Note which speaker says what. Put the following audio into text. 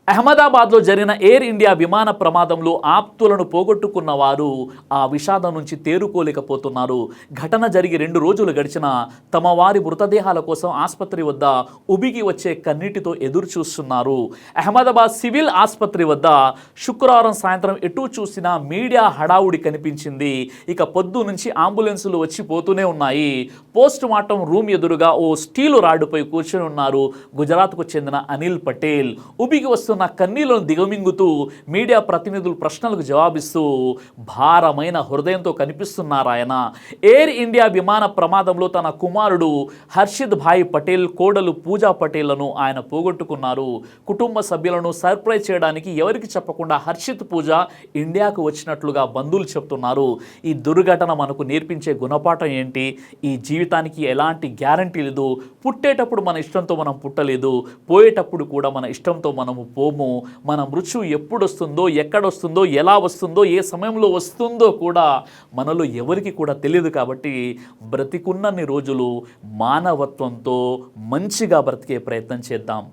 Speaker 1: అహ్మదాబాద్లో జరిగిన air India విమాన ప్రమాదంలో ఆప్తులను పోగొట్టుకున్న వారు ఆ విషాదం నుంచి తేరుకోలేకపోతున్నారు. ఘటన జరిగి 2 రోజులు గడిచినా తమ వారి మృతదేహాల కోసం ఆసుపత్రి వద్ద ఉబికి వచ్చే కన్నీటితో ఎదురు చూస్తున్నారు. అహ్మదాబాద్ సివిల్ ఆసుపత్రి వద్ద శుక్రవారం సాయంత్రం ఎటు చూసినా మీడియా హడావుడి కనిపించింది. ఇక పొద్దు నుంచి అంబులెన్సులు వచ్చి పోతూనే ఉన్నాయి. పోస్ట్ మార్టం రూమ్ ఎదురుగా ఓ స్టీలు రాడ్డుపై కూర్చొని ఉన్నారు గుజరాత్కు చెందిన అనిల్ పటేల్. ఉబికి వస్తున్న కన్నీళ్లను దిగమింగుతూ మీడియా ప్రతినిధులు ప్రశ్నలకు జవాబిస్తూ భారమైన హృదయంతో కనిపిస్తున్నారు ఆయన. ఎయిర్ ఇండియా విమాన ప్రమాదంలో తన కుమారుడు హర్షిద్ భాయ్ పటేల్, కోడలు పూజా పటేళ్లను ఆయన పోగొట్టుకున్నారు. కుటుంబ సభ్యులను సర్ప్రైజ్ చేయడానికి ఎవరికి చెప్పకుండా హర్షిత్, పూజ ఇండియాకు వచ్చినట్లుగా బంధువులు చెప్తున్నారు. ఈ దుర్ఘటన మనకు నేర్పించే గుణపాఠం ఏంటి? ఈ జీవితానికి ఎలాంటి గ్యారంటీ లేదు. పుట్టేటప్పుడు మన ఇష్టంతో మనం పుట్టలేదు, పోయేటప్పుడు కూడా మన ఇష్టంతో మనము పోము. మన మృత్యు ఎప్పుడు వస్తుందో, ఎక్కడొస్తుందో, ఎలా వస్తుందో, ఏ సమయంలో వస్తుందో కూడా మనలో ఎవరికి కూడా తెలియదు. కాబట్టి బ్రతికున్నన్ని రోజులు మానవత్వంతో మంచిగా బ్రతికే ప్రయత్నం చేద్దాం.